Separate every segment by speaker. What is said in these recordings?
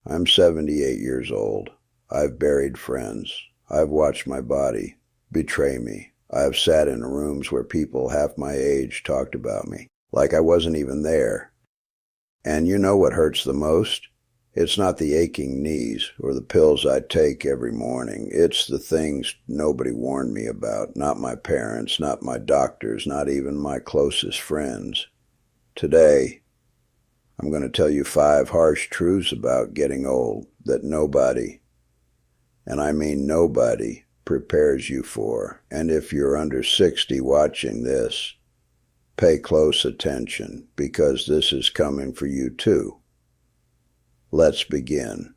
Speaker 1: I'm 78 years old. I've buried friends. I've watched my body betray me. I've sat in rooms where people half my age talked about me, like I wasn't even there. And you know what hurts the most? It's not the aching knees or the pills I take every morning. It's the things nobody warned me about, not my parents, not my doctors, not even my closest friends. Today, I'm going to tell you 5 harsh truths about getting old that nobody, and I mean nobody, prepares you for. And if you're under 60 watching this, pay close attention because this is coming for you too. Let's begin.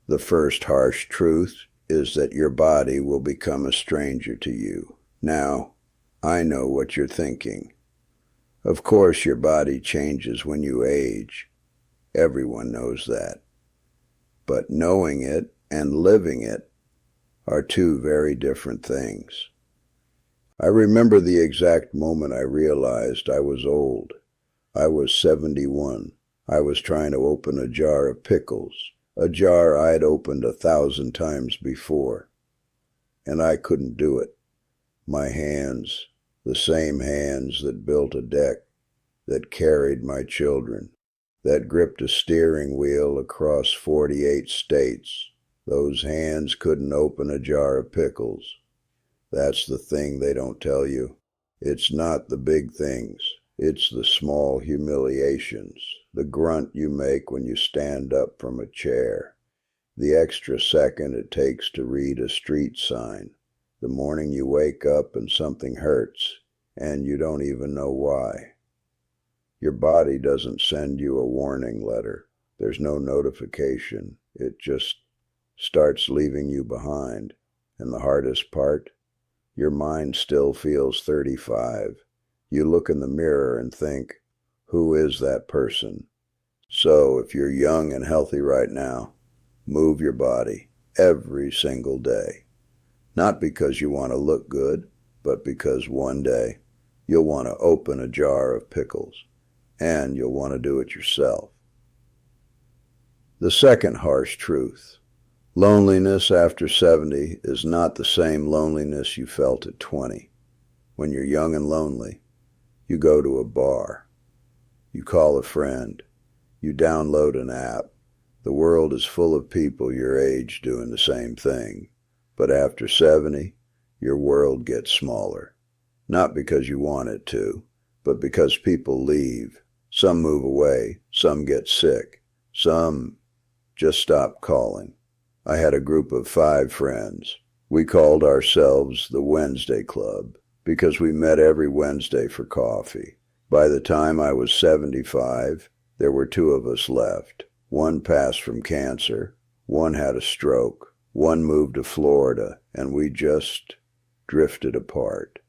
Speaker 1: The first harsh truth is that your body will become a stranger to you. Now, I know what you're thinking. Of course, your body changes when you age. Everyone knows that. But knowing it and living it are 2 very different things. I remember the exact moment I realized I was old. I was 71. I was trying to open a jar of pickles, a jar I'd opened 1,000 times before. And I couldn't do it. My hands, the same hands that built a deck, that carried my children, that gripped a steering wheel across 48 states, those hands couldn't open a jar of pickles. That's the thing they don't tell you. It's not the big things. It's the small humiliations, the grunt you make when you stand up from a chair, the extra second it takes to read a street sign, the morning you wake up and something hurts, and you don't even know why. Your body doesn't send you a warning letter. There's no notification. It just starts leaving you behind. And the hardest part? Your mind still feels 35. You look in the mirror and think, who is that person? So if you're young and healthy right now, move your body every single day. Not because you want to look good, but because one day you'll want to open a jar of pickles, and you'll want to do it yourself. The second harsh truth. Loneliness after 70 is not the same loneliness you felt at 20. When you're young and lonely, you go to a bar. You call a friend. You download an app. The world is full of people your age doing the same thing. But after 70, your world gets smaller. Not because you want it to, but because people leave. Some move away. Some get sick. Some just stop calling. I had a group of 5 friends. We called ourselves the Wednesday Club because we met every Wednesday for coffee. By the time I was 75, there were 2 of us left. One passed from cancer, one had a stroke, one moved to Florida, and we just drifted apart.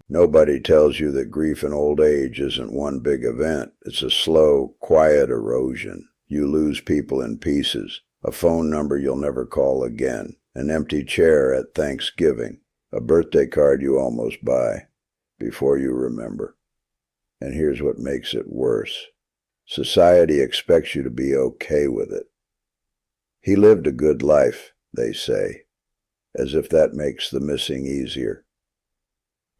Speaker 1: Nobody tells you that grief in old age isn't one big event. It's a slow, quiet erosion. You lose people in pieces. A phone number you'll never call again, an empty chair at Thanksgiving, a birthday card you almost buy before you remember. And here's what makes it worse. Society expects you to be okay with it. He lived a good life, they say, as if that makes the missing easier.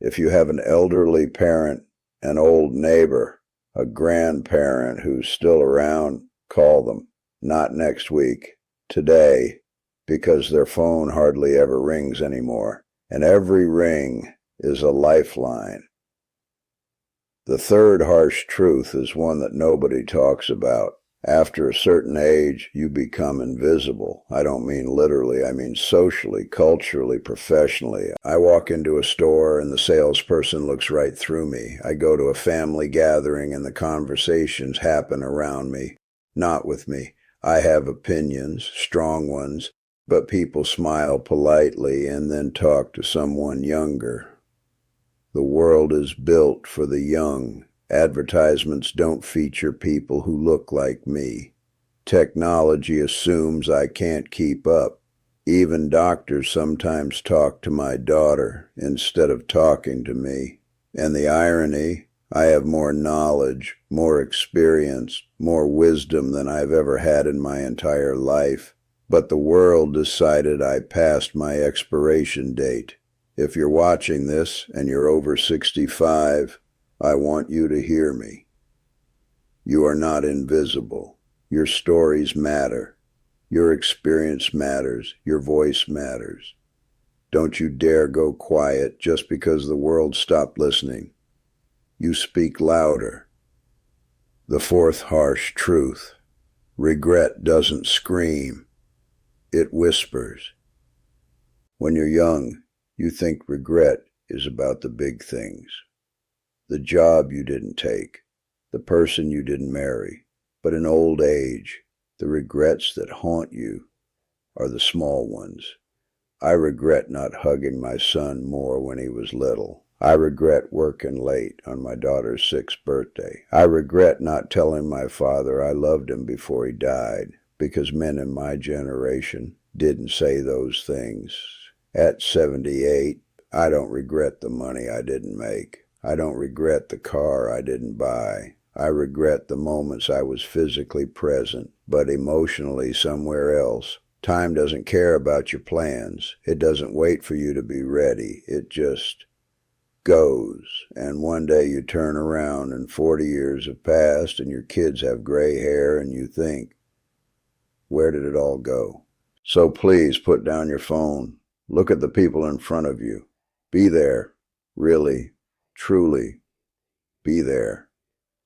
Speaker 1: If you have an elderly parent, an old neighbor, a grandparent who's still around, call them. Not next week, today, because their phone hardly ever rings anymore, and every ring is a lifeline. The third harsh truth is one that nobody talks about. After a certain age, you become invisible. I don't mean literally, I mean socially, culturally, professionally. I walk into a store and the salesperson looks right through me. I go to a family gathering and the conversations happen around me, not with me. I have opinions, strong ones, but people smile politely and then talk to someone younger. The world is built for the young. Advertisements don't feature people who look like me. Technology assumes I can't keep up. Even doctors sometimes talk to my daughter instead of talking to me. And the irony, I have more knowledge, more experience, more wisdom than I've ever had in my entire life. But the world decided I passed my expiration date. If you're watching this and you're over 65, I want you to hear me. You are not invisible. Your stories matter. Your experience matters. Your voice matters. Don't you dare go quiet just because the world stopped listening. You speak louder. The fourth harsh truth. Regret doesn't scream. It whispers. When you're young, you think regret is about the big things. The job you didn't take, the person you didn't marry. But in old age, the regrets that haunt you are the small ones. I regret not hugging my son more when he was little. I regret working late on my daughter's 6th birthday. I regret not telling my father I loved him before he died, because men in my generation didn't say those things. At 78, I don't regret the money I didn't make. I don't regret the car I didn't buy. I regret the moments I was physically present, but emotionally somewhere else. Time doesn't care about your plans. It doesn't wait for you to be ready. It just goes. And one day you turn around and 40 years have passed and your kids have gray hair and you think, where did it all go? So please put down your phone. Look at the people in front of you. Be there. Really, truly, be there.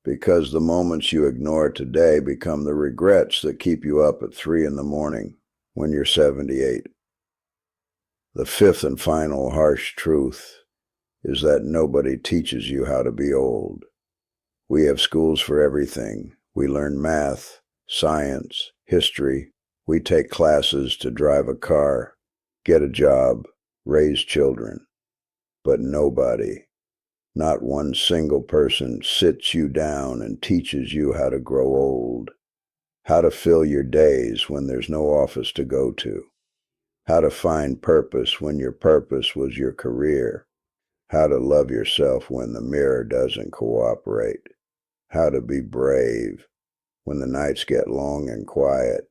Speaker 1: Because the moments you ignore today become the regrets that keep you up at 3 in the morning when you're 78. The fifth and final harsh truth is that nobody teaches you how to be old. We have schools for everything. We learn math, science, history. We take classes to drive a car, get a job, raise children. But nobody, not one single person, sits you down and teaches you how to grow old, how to fill your days when there's no office to go to, how to find purpose when your purpose was your career, how to love yourself when the mirror doesn't cooperate, how to be brave when the nights get long and quiet.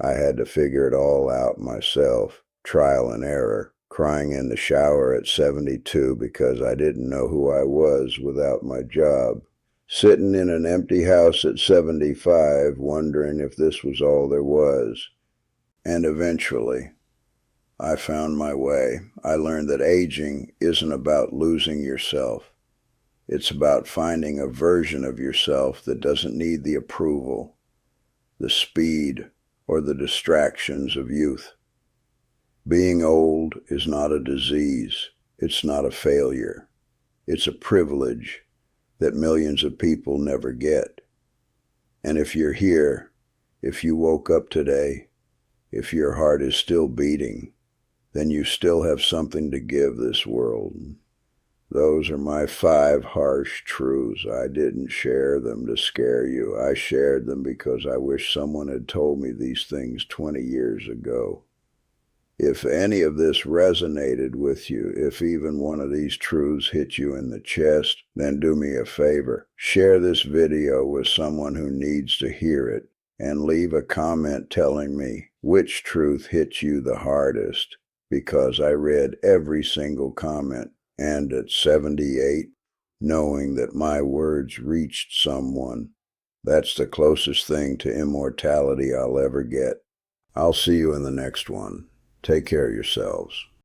Speaker 1: I had to figure it all out myself, trial and error, crying in the shower at 72 because I didn't know who I was without my job, sitting in an empty house at 75 wondering if this was all there was. And eventually, I found my way. I learned that aging isn't about losing yourself. It's about finding a version of yourself that doesn't need the approval, the speed, or the distractions of youth. Being old is not a disease. It's not a failure. It's a privilege that millions of people never get. And if you're here, if you woke up today, if your heart is still beating, then you still have something to give this world. Those are my 5 harsh truths. I didn't share them to scare you. I shared them because I wish someone had told me these things 20 years ago. If any of this resonated with you, if even one of these truths hit you in the chest, then do me a favor. Share this video with someone who needs to hear it and leave a comment telling me which truth hit you the hardest, because I read every single comment. And at 78, knowing that my words reached someone, that's the closest thing to immortality I'll ever get. I'll see you in the next one. Take care of yourselves.